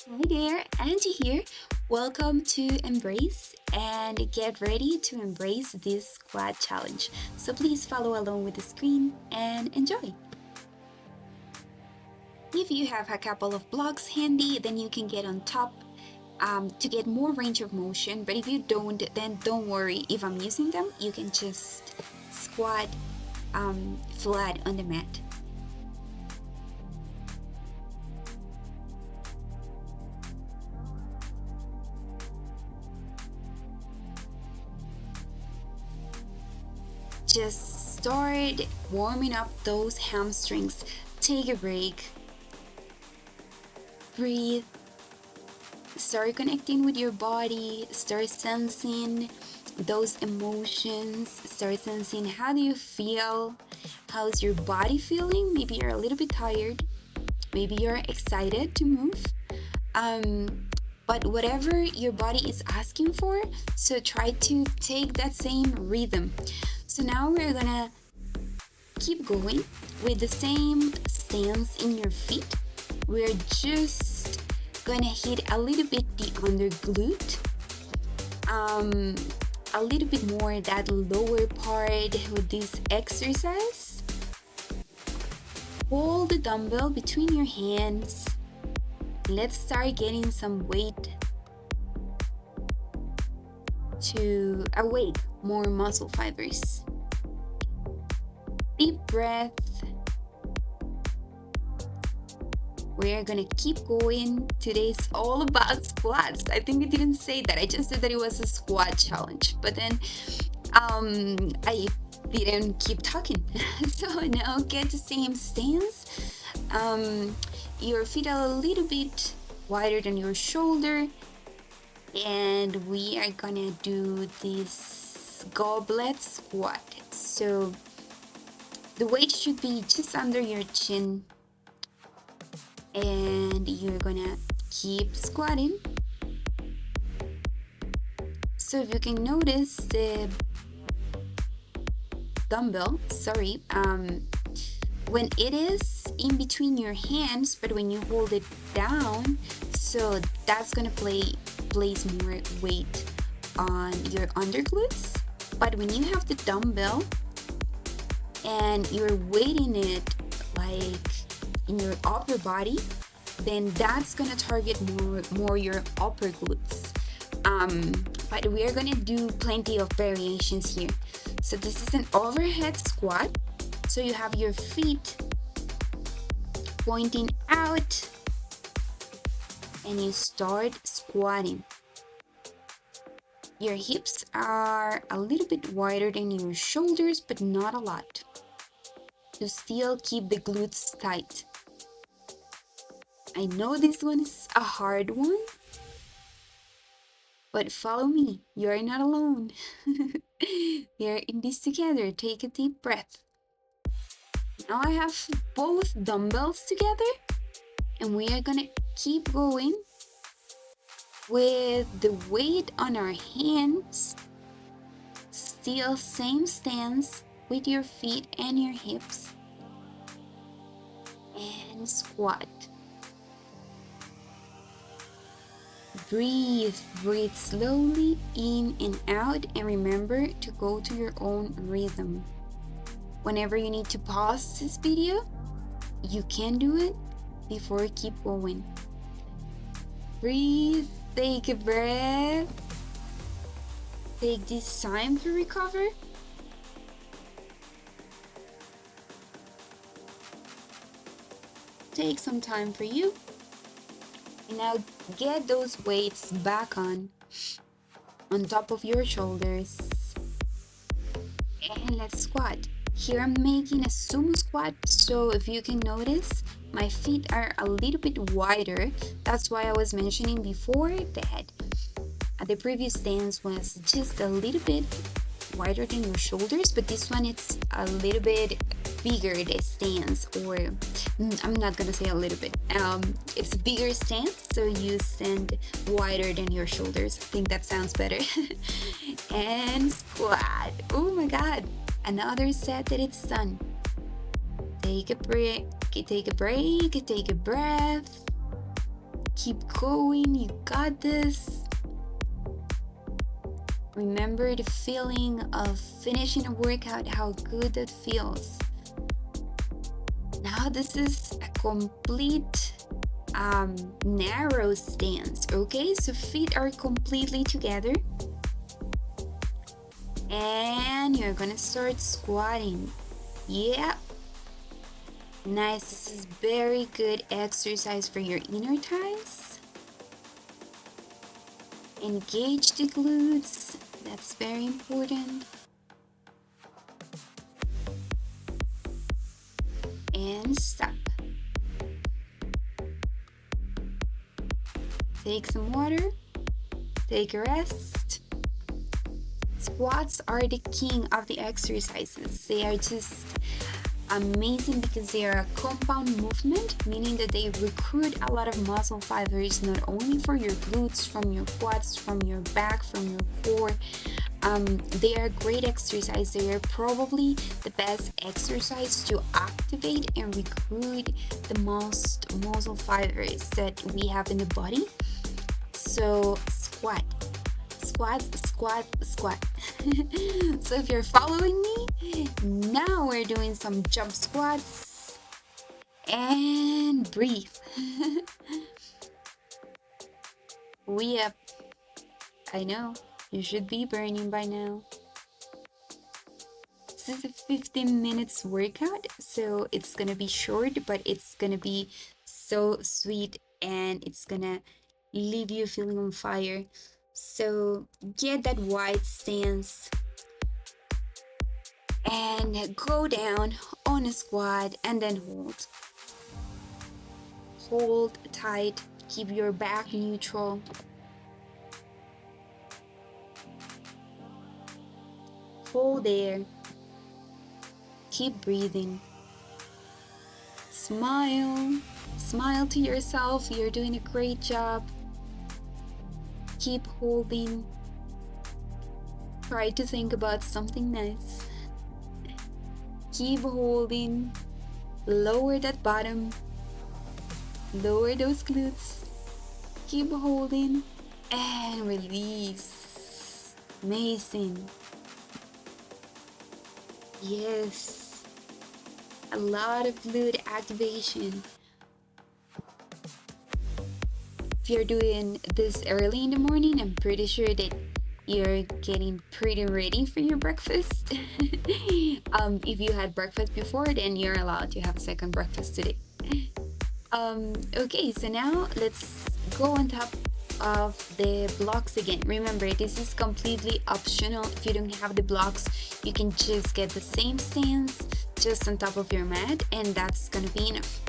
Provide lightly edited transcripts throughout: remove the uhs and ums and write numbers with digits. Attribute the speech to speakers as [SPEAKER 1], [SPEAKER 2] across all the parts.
[SPEAKER 1] Hi there, Angie here. Welcome to Embrace and get ready to embrace this squat challenge. So please follow along with the screen and enjoy. If you have a couple of blocks handy, then you can get on top to get more range of motion. But if you don't, then don't worry. If I'm using them, you can just squat flat on the mat. Just start warming up those hamstrings. Take a break. Breathe. Start connecting with your body. Start sensing those emotions. Start sensing how do you feel? How's your body feeling? Maybe you're a little bit tired. Maybe you're excited to move. But whatever your body is asking for, so try to take that same rhythm. So now we're gonna keep going with the same stance in your feet. We're just gonna hit a little bit the under glute, a little bit more that lower part with this exercise. Hold the dumbbell between your hands. Let's start getting some weight to awake more muscle fibers. Deep breath. We're gonna keep going. Today's all about squats. I think I didn't say that. I just said that it was a squat challenge, but then I didn't keep talking. So now get the same stance. Your feet are a little bit wider than your shoulder, and we are gonna do this goblet squat. So the weight should be just under your chin, and you're gonna keep squatting. So if you can notice the dumbbell, when it is in between your hands, but when you hold it down, so that's gonna place more weight on your underglutes. But when you have the dumbbell and you're weighting it like in your upper body, then that's gonna target more your upper glutes. But we are gonna do plenty of variations here. So this is an overhead squat. So you have your feet pointing out and you start squatting. Your hips are a little bit wider than your shoulders, but not a lot. To still keep the glutes tight. I know this one is a hard one, but follow me. You're not alone. We're in this together. Take a deep breath. Now I have both dumbbells together, and we are gonna keep going with the weight on our hands. Still same stance with your feet and your hips. And squat. Breathe slowly in and out, and remember to go to your own rhythm. Whenever you need to pause this video, you can do it before you keep going. Breathe, take a breath. Take this time to recover. Take some time for you. And now get those weights back on top of your shoulders. And let's squat. Here I'm making a sumo squat, so if you can notice, my feet are a little bit wider. That's why I was mentioning before that the previous stance was just a little bit wider than your shoulders, but this one it's a little bit bigger the stance, or I'm not gonna say a little bit, it's a bigger stance, so you stand wider than your shoulders. I think that sounds better. And squat. Oh my god, another set that it's done. Take a break, take a breath. Keep going, you got this. Remember the feeling of finishing a workout, how good that feels. Now this is a complete narrow stance, okay? So feet are completely together. And you're gonna start squatting. Yeah. Nice. This is very good exercise for your inner thighs. Engage the glutes. That's very important. And stop. Take some water. Take a rest. Squats are the king of the exercises. They are just amazing because they are a compound movement, meaning that they recruit a lot of muscle fibers, not only for your glutes, from your quads, from your back, from your core. They are great exercise. They are probably the best exercise to activate and recruit the most muscle fibers that we have in the body. So squat, squat, squat, squat. So if you're following me, now we're doing some jump squats and breathe. We up. I know, you should be burning by now. This is a 15 minutes workout, so it's gonna be short, but it's gonna be so sweet and it's gonna leave you feeling on fire. So get that wide stance and go down on a squat and then hold. Hold tight, keep your back neutral. Hold there. Keep breathing. Smile. Smile to yourself. You're doing a great job. Keep holding. Try to think about something nice. Keep holding. Lower that bottom. Lower those glutes. Keep holding and release. Amazing. Yes. A lot of glute activation. If you're doing this early in the morning, I'm pretty sure that you're getting pretty ready for your breakfast. If you had breakfast before, then you're allowed to have a second breakfast today. Okay, so now let's go on top of the blocks again. Remember, this is completely optional. If you don't have the blocks, you can just get the same stance just on top of your mat, and that's gonna be enough.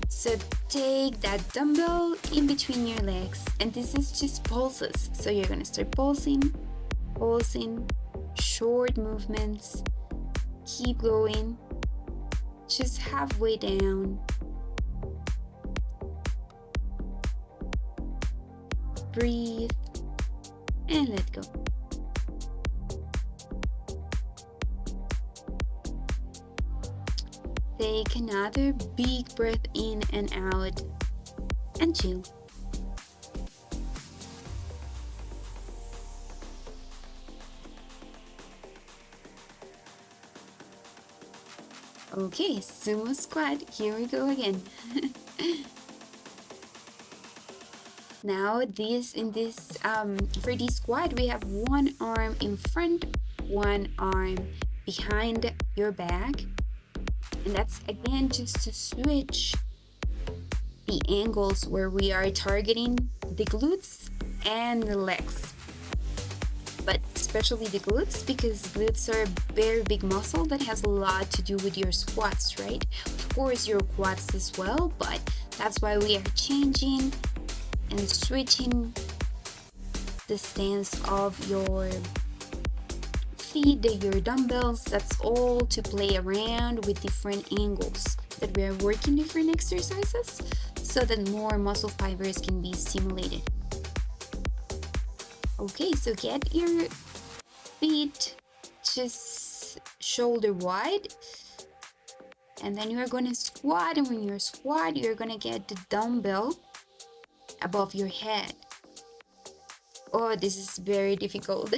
[SPEAKER 1] So take that dumbbell in between your legs, and this is just pulses. So you're gonna start pulsing, pulsing, short movements. Keep going, just halfway down. Breathe and let go. Take another big breath in and out and chill. Okay, sumo squat, here we go again. Now for this squat, we have one arm in front, one arm behind your back. And that's again just to switch the angles where we are targeting the glutes and the legs. But especially the glutes, because glutes are a very big muscle that has a lot to do with your squats, right? Of course, your quads as well, but that's why we are changing and switching the stance of your feet, your dumbbells. That's all to play around with different angles, that we are working different exercises so that more muscle fibers can be stimulated. Okay, so get your feet just shoulder wide, and then you're going to squat, and when you squat, you're going to get the dumbbell above your head. Oh, this is very difficult.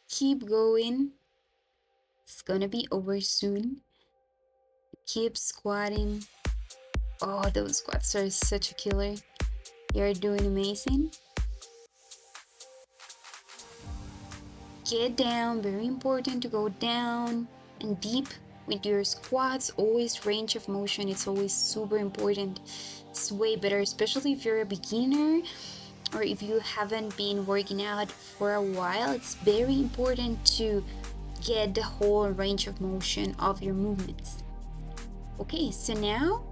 [SPEAKER 1] Keep going. It's gonna be over soon. Keep squatting. Oh, those squats are such a killer. You're doing amazing. Get down, very important to go down and deep with your squats. Always range of motion, it's always super important. It's way better, especially if you're a beginner or if you haven't been working out for a while. It's very important to get the whole range of motion of your movements. Okay, so now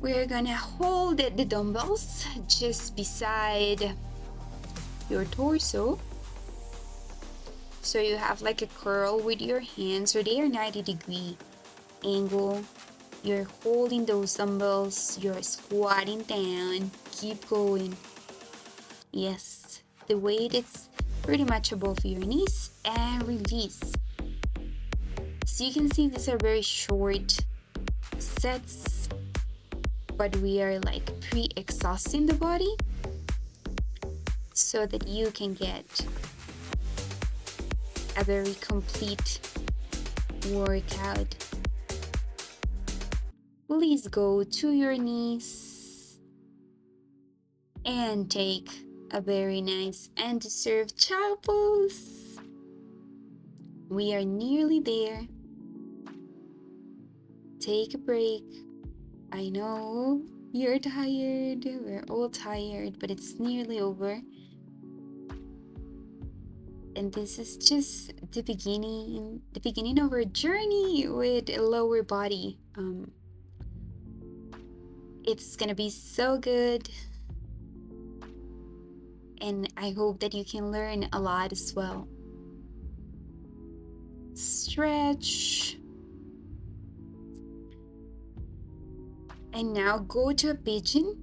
[SPEAKER 1] we're gonna hold the dumbbells just beside your torso, so you have like a curl with your hands, so they are 90-degree angle. You're holding those dumbbells, you're squatting down, keep going. Yes, the weight is pretty much above your knees, and release. So you can see these are very short sets, but we are like pre-exhausting the body so that you can get a very complete workout. Please go to your knees and take a very nice and deserved child pose. We are nearly there. Take a break. I know you're tired, we're all tired, but it's nearly over. And this is just the beginning of our journey with a lower body. It's gonna be so good, and I hope that you can learn a lot as well. Stretch. And now go to a pigeon.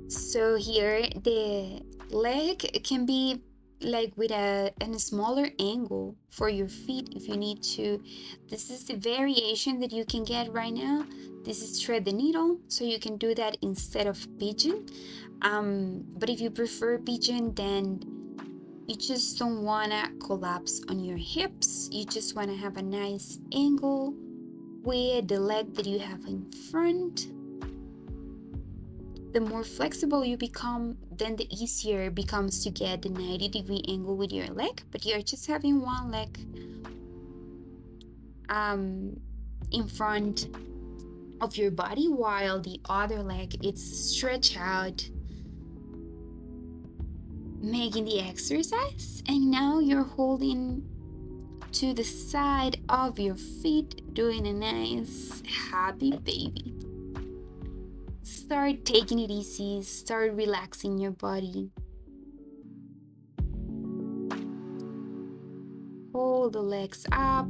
[SPEAKER 1] So here the leg can be like with a smaller angle for your feet if you need to. This is the variation that you can get right now. This is thread the needle, so you can do that instead of pigeon. But if you prefer pigeon, then you just don't wanna collapse on your hips. You just wanna have a nice angle with the leg that you have in front. The more flexible you become, then the easier it becomes to get the 90-degree angle with your leg, but you're just having one leg in front of your body while the other leg is stretched out, making the exercise. And now you're holding to the side of your feet, doing a nice happy baby. Start taking it easy, start relaxing your body. Hold the legs up,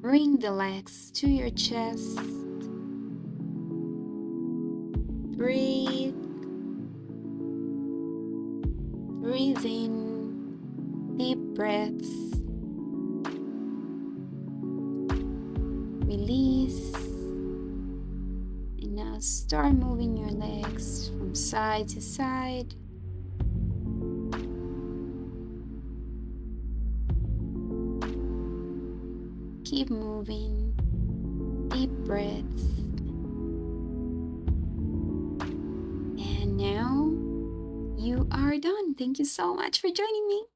[SPEAKER 1] bring the legs to your chest. Breathe. Breathe in, deep breaths. Release. And now start moving your legs from side to side. Keep moving. Deep breaths. And now you are done. Thank you so much for joining me.